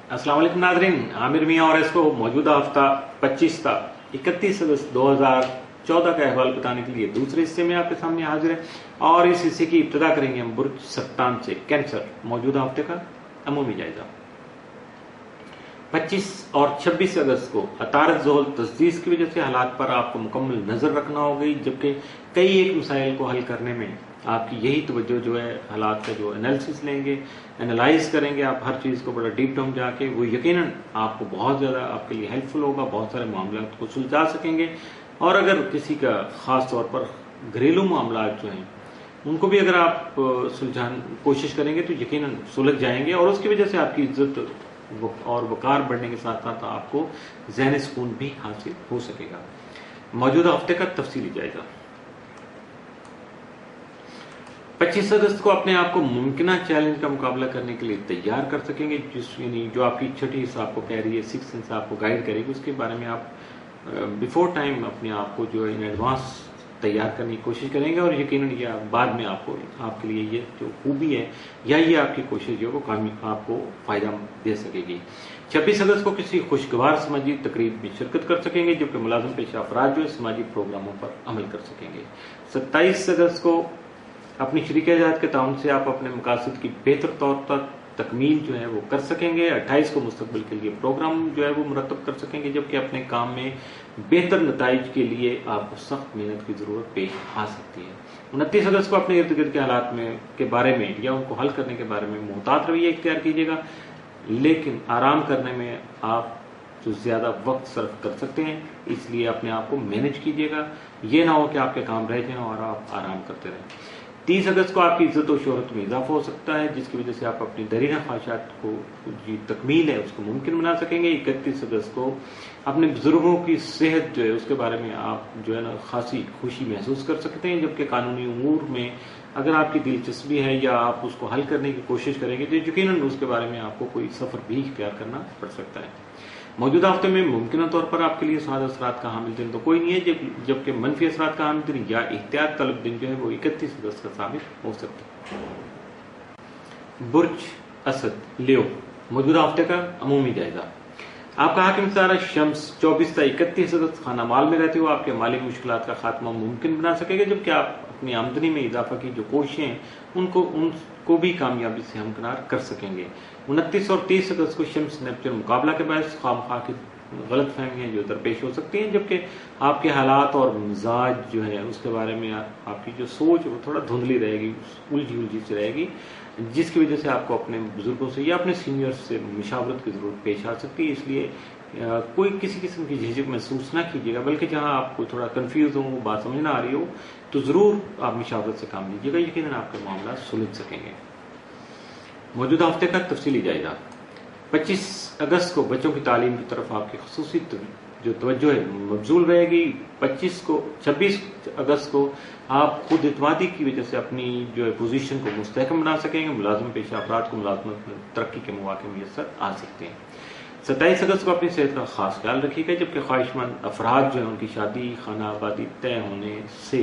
अस्सलाम वालेकुम नाज़रीन, आमिर मियाँ और इसको मौजूदा हफ्ता 25 था 31 अगस्त 2014 का अहवाल बताने के लिए दूसरे हिस्से में आपके सामने हाजिर है। और इस हिस्से की इब्तिदा करेंगे हम बुर्ज सरतान से कैंसर, मौजूदा हफ्ते का अमूमी जायजा। 25 और 26 अगस्त को अतारत ज़ोहल तस्दीस की वजह से हालात पर आपको मुकम्मल नजर रखना होगी, जबकि कई एक मसाइल को हल करने में आपकी यही तवज्जो जो है हालात का जो एनालिसिस लेंगे, एनालाइज करेंगे आप हर चीज़ को बड़ा डीप डाउन जाके, वो यकीनन आपको बहुत ज़्यादा आपके लिए हेल्पफुल होगा, बहुत सारे मामलों को सुलझा सकेंगे। और अगर किसी का ख़ास तौर पर घरेलू मामला जो हैं उनको भी अगर आप सुलझाने कोशिश करेंगे तो यकीनन सुलझ जाएंगे, और उसकी वजह से आपकी इज्जत और वकार बढ़ने के साथ साथ आपको ज़हनी सुकून भी हासिल हो सकेगा। मौजूदा हफ्ते का तफसीली जायजा। 25 अगस्त को अपने आप को मुमकिन चैलेंज का मुकाबला करने के लिए तैयार कर सकेंगे, यानी जो आपकी छठी हिस्सा आपको कह रही है, सिक्स हिस्सा आपको गाइड करेगी, उसके बारे में आप बिफोर टाइम अपने आप को जो इन एडवांस तैयार करने की कोशिश करेंगे, और यकीनन ये बाद में आपको आपके लिए ये जो खूबी है या ये आपकी कोशिश जो वो आपको फायदा दे सकेगी। 26 अगस्त को किसी खुशगवार समाजी तकरीब में शिरकत कर सकेंगे, जबकि मुलाजिम पेशा अफराद जो है समाजी प्रोग्रामों पर अमल कर सकेंगे। 27 अगस्त को अपनी शरीक हयात के ताउन से आप अपने मकासद की बेहतर तौर पर तकमील जो है वो कर सकेंगे। 28 को मुस्तकबिल के लिए प्रोग्राम जो है वो मुरतब कर सकेंगे, जबकि अपने काम में बेहतर नताइज के लिए आपको सख्त मेहनत की जरूरत पेश आ सकती है। 29 अगस्त को अपने इर्द गिर्द के हालात में के बारे में या उनको हल करने के बारे में मुहतात रवैया इख्तियार कीजिएगा, लेकिन आराम करने में आप जो ज्यादा वक्त सर्फ कर सकते हैं, इसलिए अपने आप को मैनेज कीजिएगा। ये ना हो कि आपके काम रह जाएं और आप आराम करते रहें। 30 अगस्त को आपकी इज्जत और शोहरत में इजाफा हो सकता है, जिसकी वजह से आप अपनी दरीना ख्वाहिशात को जो तकमील है उसको मुमकिन बना सकेंगे। 31 अगस्त को अपने बुजुर्गों की सेहत जो है उसके बारे में आप जो है ना खासी खुशी महसूस कर सकते हैं, जबकि कानूनी उमूर में अगर आपकी दिलचस्पी है या आप उसको हल करने की कोशिश करेंगे तो यकीनन उसके बारे में आपको कोई सफर भी इख्तियार करना पड़ सकता है। मौजूदा हफ्ते में मुमकिन तौर पर आपके लिए साद असरात का हामिल दिन तो कोई नहीं है, जबकि मनफी असरात का हामिल दिन या एहतियात तलब दिन जो है वो 31 अगस्त का साबित हो सकता है। बुर्ज असद लियो, मौजूदा हफ्ते का अमूमी जायजा। आपका हाकिम सारा शम्स 24 से 31 अगस्त खाना माल में रहते हुए आपके माली मुश्किलात का खात्मा मुमकिन बना सकेगा, जबकि आप अपनी आमदनी में इजाफा की जो कोशिशें हैं उनको भी कामयाबी से हमकिनार कर सकेंगे। 29 और 30 अगस्त को शम्स नेपच्यून मुकाबला के बायस खामखा की गलत फहमियाँ जो दरपेश हो सकती हैं, जबकि आपके हालात और मिजाज जो है उसके बारे में आपकी जो सोच वो थोड़ा धुंधली रहेगी, उलझी सी रहेगी, जिसकी वजह से आपको अपने बुजुर्गों से या अपने सीनियर्स से मशावरत की जरूरत पेश आ सकती है। इसलिए कोई किसी किस्म की झिझक महसूस ना कीजिएगा, बल्कि जहां आपको थोड़ा कंफ्यूज हो, वो बात समझ ना आ रही हो, तो जरूर आप मशावरत से काम लीजिएगा, यकीनन आपके मामला सुलझ सकेंगे। मौजूदा हफ्ते का तफसीली जायजा। 25 अगस्त को बच्चों की तालीम की तरफ आपकी खुसूसी जो तवज्जो है मबजूल रहेगी। 26 अगस्त को आप खुद इतमादी की वजह से अपनी जो है पोजीशन को मुस्तहकम बना सकेंगे। मुलाजिम पेशा अफराद को मुलाजमत में तरक्की के मौके मुयसर आ सकते हैं। 27 अगस्त को अपनी सेहत का खास ख्याल रखिएगा, जबकि ख्वाहिशमंद अफराद जो है उनकी शादी खाना आबादी तय होने से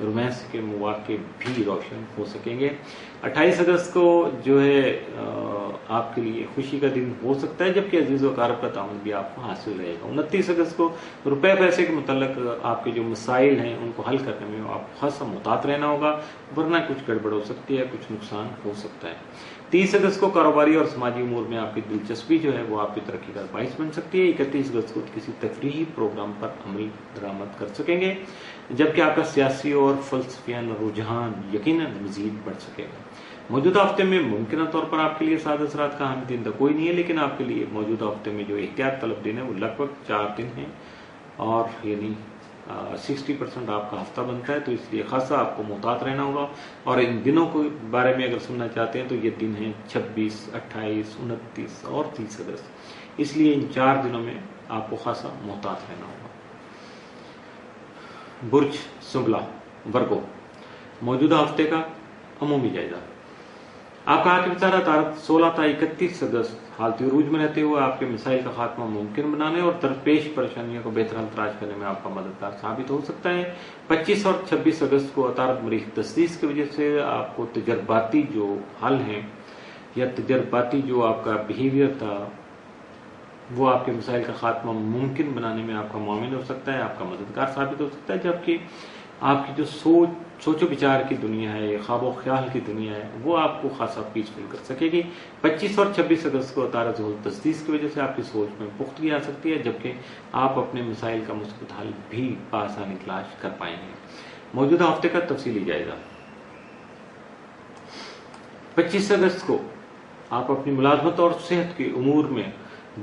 रोमांस के मौके भी रोशन हो सकेंगे। 28 अगस्त को जो है आपके लिए खुशी का दिन हो सकता है, जबकि अजीज व कारब का ताउन भी आपको हासिल रहेगा। 29 अगस्त को रुपए पैसे के मुतल्लिक आपके जो मसाइल हैं उनको हल करने में आपको खासा मुहतात रहना होगा, वरना कुछ गड़बड़ हो सकती है, कुछ नुकसान हो सकता है। 30 अगस्त को कारोबारी और समाजी उमूर में आपकी दिलचस्पी जो है वो आपकी तरक्की का बाइस बन सकती है। 31 अगस्त को किसी तफरीही प्रोग्राम पर अमल दरामद कर सकेंगे, जबकि आपका सियासी और फलसफियाना रुझान यकीनन मजीद बढ़ सकेगा। मौजूदा हफ्ते में मुमकिन तौर पर आपके लिए साद असरात का हामिल दिन तो कोई नहीं है, लेकिन आपके लिए मौजूदा हफ्ते में जो एहतियात तलब दिन है वो लगभग 4 दिन है, और यानी 60% आपका हफ्ता बनता है, तो इसलिए खासा आपको मुहतात रहना होगा। और इन दिनों के बारे में अगर सुनना चाहते हैं तो ये दिन है 26, 28, 29 और 30 अगस्त, इसलिए इन 4 दिनों में आपको खासा मुहतात रहना होगा। बुर्ज सुंबला वर्गो, मौजूदा हफ्ते का अमूमी जायजा। आपका हाकिम सारा तारत 16 था 31 अगस्त हालत उरूज में रहते हुए आपके मिसाइल का खात्मा मुमकिन बनाने और दरपेश परेशानियों को बेहतर हल तलाश करने में आपका मददगार साबित हो सकता है। 25 और 26 अगस्त को अतारत मरीज तस्दीस की वजह से आपको तजर्बाती जो हल हैं या तजर्बाती जो आपका बिहेवियर था وہ آپ کے مسائل کا خاتمہ ممکن بنانے میں آپ کا معاون ہو سکتا ہے، آپ کا مددگار ثابت ہو سکتا ہے، جبکہ آپ کی جو سوچ و بچار کی دنیا ہے، خواب و خیال کی دنیا ہے، وہ آپ کو خاصا پیسفل کر سکے گی۔ 25 اور 26 اگست کو اتارہ ظہور تجدید کی وجہ سے آپ کی سوچ میں پختگی آ سکتی ہے، جبکہ آپ اپنے مسائل کا مثبت حل بھی بآسانی تلاش کر پائیں گے۔ موجودہ ہفتے کا تفصیلی جائزہ۔ 25 اگست کو آپ اپنی ملازمت اور صحت کے امور میں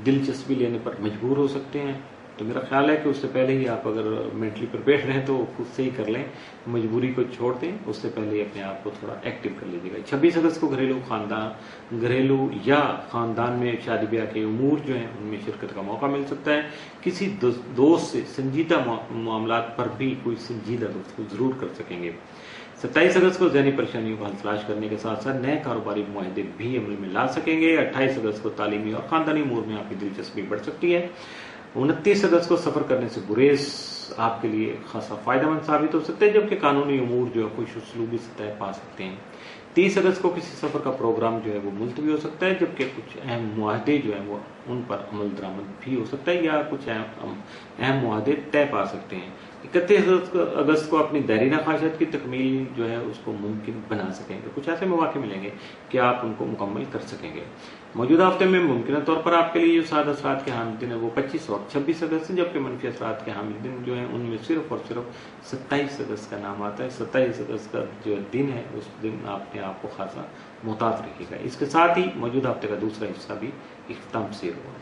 دلچسپی لینے پر مجبور ہو سکتے ہیں، تو میرا خیال ہے کہ اس سے پہلے ہی آپ اگر مینٹلی پریپیئرڈ رہیں تو خود سے ہی کر لیں، مجبوری کو چھوڑ دیں، اس سے پہلے ہی اپنے آپ کو تھوڑا ایکٹیو کر لیجیے گا۔ 26 اگست کو گھریلو یا خاندان میں شادی بیاہ کے امور جو ہیں ان میں شرکت کا موقع مل سکتا ہے۔ کسی دوست سے سنجیدہ معاملات پر بھی کوئی سنجیدہ گفتگو ضرور کر سکیں گے۔ 27 اگست کو ذہنی پریشانیوں کا حل تلاش کرنے کے ساتھ ساتھ نئے کاروباری معاہدے بھی عمل میں لا سکیں گے۔ 28 اگست کو تعلیمی اور خاندانی امور میں آپ کی دلچسپی بڑھ سکتی ہے۔ 29 اگست کو سفر کرنے سے گریز آپ کے لیے خاصا فائدہ مند ثابت ہو سکتے ہیں، جبکہ قانونی امور جو ہے خوش اسلوبی سطح پا سکتے ہیں۔ 30 اگست کو کسی سفر کا پروگرام جو ہے وہ ملتوی ہو سکتا ہے، جبکہ کچھ اہم معاہدے جو ہیں وہ ان پر عمل درآمد بھی ہو سکتا ہے یا کچھ اہم معاہدے طے پا سکتے ہیں۔ 31 اگست کو اپنی دیرینہ خواہشات کی تکمیل جو ہے اس کو ممکن بنا سکیں گے، کچھ ایسے مواقع ملیں گے کہ آپ ان کو مکمل کر سکیں گے۔ موجودہ ہفتے میں ممکنہ طور پر آپ کے لیے جو سعد اثرات کے حامل دن ہے وہ 25 اور 26 اگست ہے، جبکہ منفی اثرات کے حامل دن جو ہیں ان میں صرف اور صرف 27 اگست کا نام آتا ہے۔ 27 اگست کا جو دن ہے اس دن اپنے آپ کو خاصا محتاط رکھیے گا۔ اس کے ساتھ ہی موجودہ ہفتے کا دوسرا حصہ بھی اختتام پذیر ہوا۔